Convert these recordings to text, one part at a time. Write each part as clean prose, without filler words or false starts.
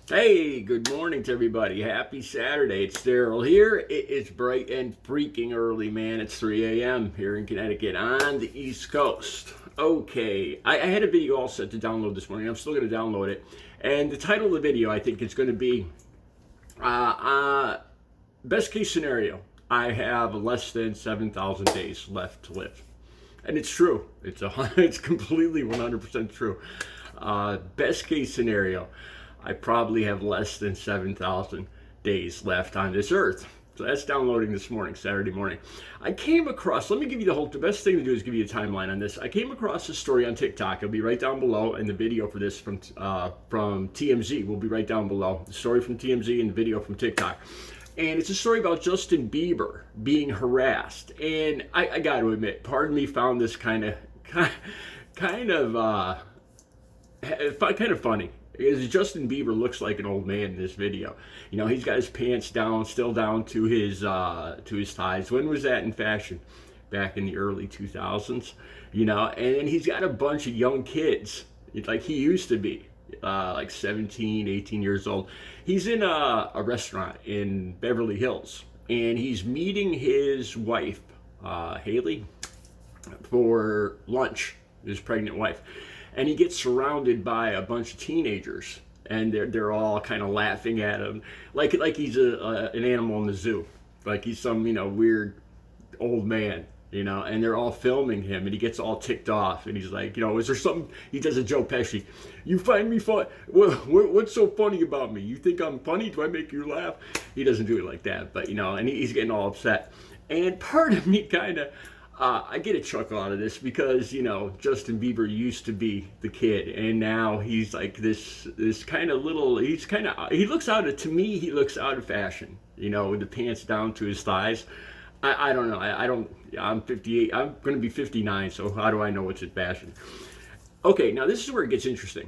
Hey, good morning to everybody. Happy Saturday. It's Daryl here. It is bright and freaking early, man. It's 3 a.m. here in Connecticut on the East Coast. Okay, I had a video all set to download this morning. I'm still going to download it. And the title of the video, I think, is going to be Best Case Scenario. I have less than 7,000 days left to live. And it's true. It's completely 100% true. Best case scenario, I probably have less than 7,000 days left on this earth. So that's downloading this morning, Saturday morning. I came across, let me give you the best thing to do is give you a timeline on this. I came across a story on TikTok. It'll be right down below, and the video for this from TMZ will be right down below. The story from TMZ and the video from TikTok. And it's a story about Justin Bieber being harassed. And I got to admit, part of me found this kind of funny. Because Justin Bieber looks like an old man in this video. You know, he's got his pants down, still down to his thighs. When was that in fashion? Back in the early 2000s. You know, and then he's got a bunch of young kids, like he used to be, like 17, 18 years old. He's in a restaurant in Beverly Hills, and he's meeting his wife, Haley, for lunch, his pregnant wife. And he gets surrounded by a bunch of teenagers, and they're all kind of laughing at him, like he's an animal in the zoo, like he's some weird old man, and they're all filming him, and he gets all ticked off, and he's like, is there something? He does a Joe Pesci. You find me fun? What's so funny about me? You think I'm funny? Do I make you laugh? He doesn't do it like that, but and he's getting all upset, and part of me kind of. I get a chuckle out of this because, Justin Bieber used to be the kid, and now he's like this kind of little, he looks to me, he looks out of fashion, with the pants down to his thighs. I don't know. I'm 58. I'm going to be 59, so how do I know what's in fashion? Okay, now this is where it gets interesting.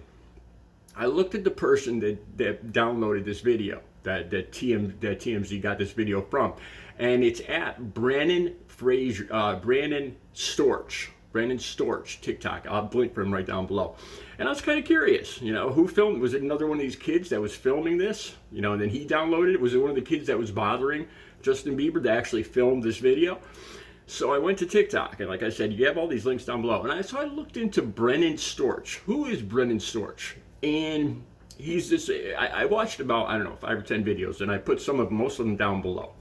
I looked at the person that downloaded this video, that TMZ got this video from, and it's at Brennan Storch, TikTok. I'll link for him right down below. And I was kind of curious, who filmed? Was it another one of these kids that was filming this? And then he downloaded it. Was it one of the kids that was bothering Justin Bieber that actually filmed this video? So I went to TikTok, and like I said, you have all these links down below. And so I looked into Brennan Storch. Who is Brennan Storch? And he's this, I watched about, 5 or 10 videos, and I put most of them down below.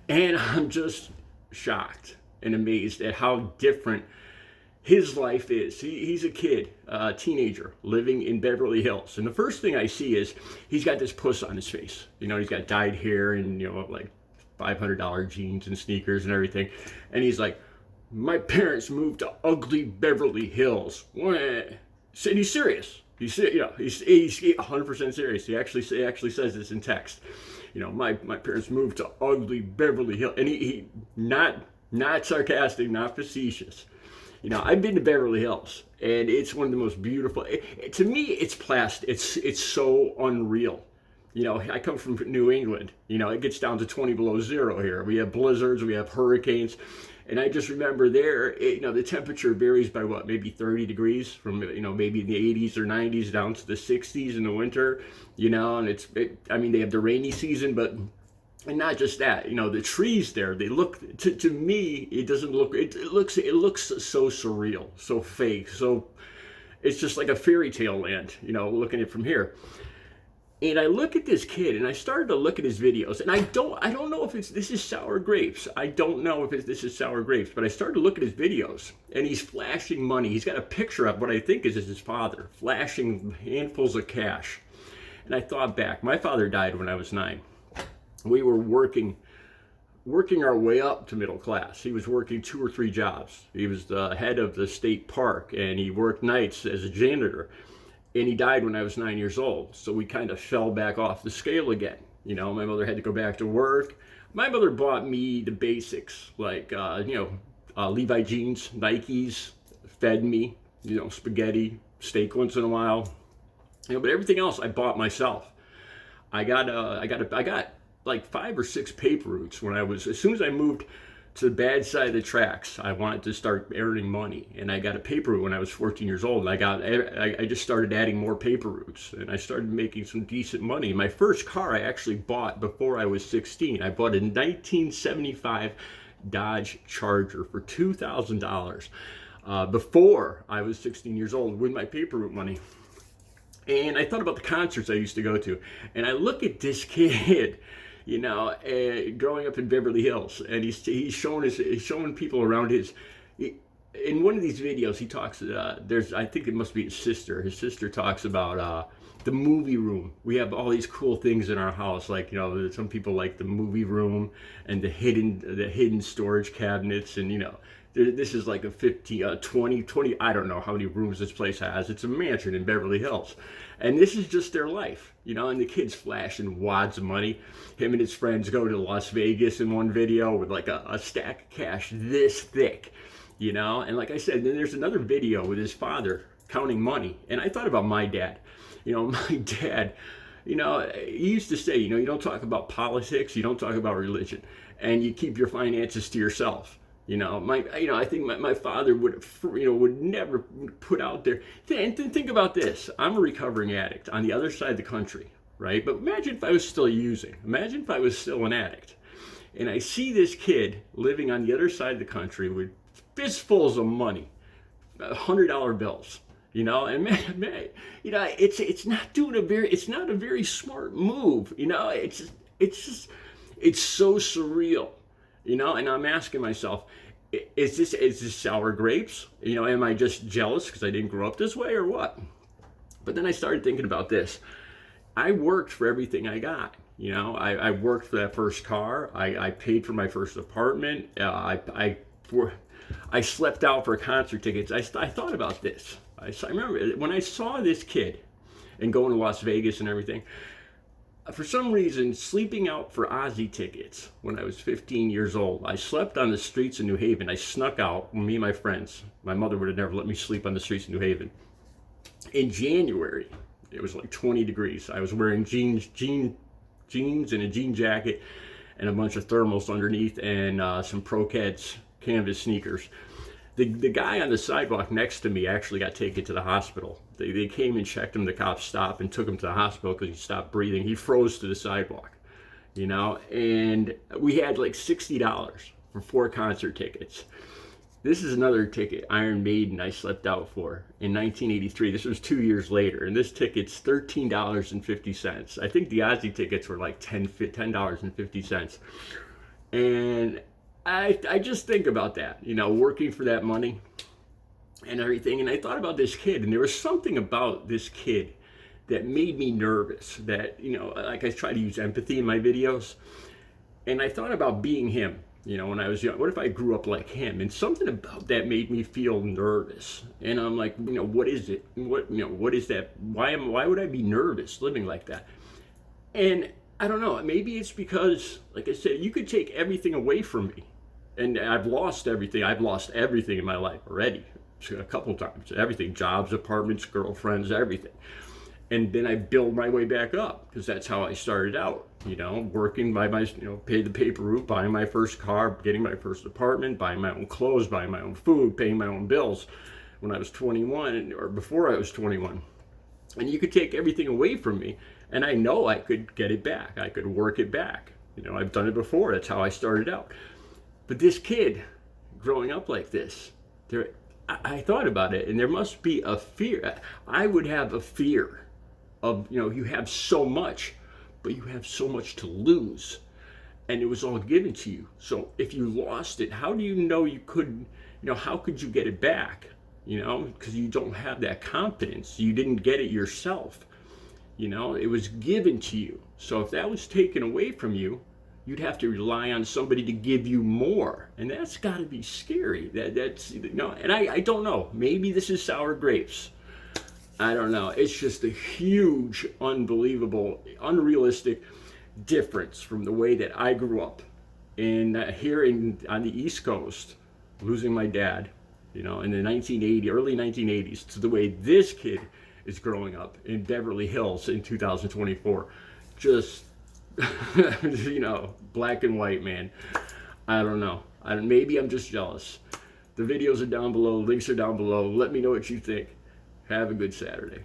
And I'm just shocked and amazed at how different his life is. He's a kid, a teenager, living in Beverly Hills. And the first thing I see is he's got this puss on his face. He's got dyed hair and, like $500 jeans and sneakers and everything. And he's like, my parents moved to ugly Beverly Hills. And he's serious. He's 100% serious. He actually says this in text. My parents moved to ugly Beverly Hills, and he not sarcastic, not facetious. I've been to Beverly Hills, and it's one of the most beautiful. To me, it's plastic. It's so unreal. I come from New England. It gets down to 20 below zero here. We have blizzards, we have hurricanes. And I just remember there, the temperature varies by maybe 30 degrees from, maybe in the 80s or 90s down to the 60s in the winter, and they have the rainy season, and not just that, the trees there, they look, to me, it looks so surreal, so fake, so it's just like a fairy tale land, looking at it from here. And I look at this kid, and I started to look at his videos, and I don't know if this is sour grapes. I don't know if this is sour grapes, but I started to look at his videos, and he's flashing money. He's got a picture of what I think is his father, flashing handfuls of cash. And I thought back. My father died when I was 9. We were working our way up to middle class. He was working 2 or 3 jobs. He was the head of the state park, and he worked nights as a janitor. And he died when I was 9 years old. So we kind of fell back off the scale again. My mother had to go back to work. My mother bought me the basics, like, Levi jeans, Nikes, fed me, spaghetti, steak once in a while. But everything else I bought myself. I got like 5 or 6 paper routes as soon as I moved to the bad side of the tracks. I wanted to start earning money, and I got a paper route when I was 14 years old. I just started adding more paper routes, and I started making some decent money. My first car I actually bought before I was 16. I bought a 1975 Dodge Charger for $2,000 before I was 16 years old with my paper route money. And I thought about the concerts I used to go to, and I look at this kid, you know, growing up in Beverly Hills, and he's showing people around in one of these videos he talks, I think it must be his sister talks about the movie room. We have all these cool things in our house, like, you know, some people like the movie room and the hidden storage cabinets, and, you know, this is like a 20, I don't know how many rooms this place has. It's a mansion in Beverly Hills. And this is just their life, you know, and the kid's flashing wads of money. Him and his friends go to Las Vegas in one video with like a stack of cash this thick, you know. And like I said, then there's another video with his father counting money. And I thought about my dad. You know, my dad, you know, he used to say, you know, you don't talk about politics, you don't talk about religion, and you keep your finances to yourself. You know, I think my father would never put out there. And think about this. I'm a recovering addict on the other side of the country, right? But imagine if I was still using. Imagine if I was still an addict. And I see this kid living on the other side of the country with fistfuls of money, $100 bills. You know, and man, you know, it's not a very smart move. You know, it's so surreal. You know, and I'm asking myself, is this sour grapes? You know, am I just jealous because I didn't grow up this way, or what? But then I started thinking about this. I worked for everything I got. You know, I worked for that first car. I paid for my first apartment. I slept out for concert tickets. I thought about this. I remember when I saw this kid and going to Las Vegas and everything. For some reason, sleeping out for Ozzy tickets when I was 15 years old. I slept on the streets of New Haven. I snuck out, me and my friends. My mother would have never let me sleep on the streets of New Haven. In January, it was like 20 degrees. I was wearing jeans and a jean jacket and a bunch of thermals underneath, and some Pro-Keds canvas sneakers. The guy on the sidewalk next to me actually got taken to the hospital. They came and checked him. The cops stopped and took him to the hospital because he stopped breathing. He froze to the sidewalk, you know, and we had like $60 for 4 concert tickets. This is another ticket, Iron Maiden, I slept out for in 1983. This was 2 years later, and this ticket's $13.50. I think the Ozzy tickets were like $10.50. And I just think about that, you know, working for that money and everything. And I thought about this kid, and there was something about this kid that made me nervous. That, you know, like I try to use empathy in my videos. And I thought about being him, you know, when I was young. What if I grew up like him? And something about that made me feel nervous. And I'm like, you know, what is it? What is that? Why would I be nervous living like that? And I don't know. Maybe it's because, like I said, you could take everything away from me. And I've lost everything. I've lost everything in my life already. A couple times. Everything. Jobs, apartments, girlfriends, everything. And then I build my way back up, because that's how I started out. You know, working by my, you know, pay the paper route, buying my first car, getting my first apartment, buying my own clothes, buying my own food, paying my own bills when I was 21, or before I was 21. And you could take everything away from me, and I know I could get it back. I could work it back. You know, I've done it before. That's how I started out. But this kid, growing up like this, I thought about it, and there must be a fear. I would have a fear of, you know, you have so much, but you have so much to lose, and it was all given to you. So if you lost it, how do you know you couldn't, you know, how could you get it back? You know, because you don't have that confidence. You didn't get it yourself. You know, it was given to you. So if that was taken away from you, you'd have to rely on somebody to give you more. And that's got to be scary. That's, you know, and I don't know. Maybe this is sour grapes. I don't know. It's just a huge, unbelievable, unrealistic difference from the way that I grew up. And here on the East Coast, losing my dad, you know, in the early 1980s, to the way this kid is growing up in Beverly Hills in 2024. Just, you know, black and white, man. I don't know. Maybe I'm just jealous. The videos are down below. Links are down below. Let me know what you think. Have a good Saturday.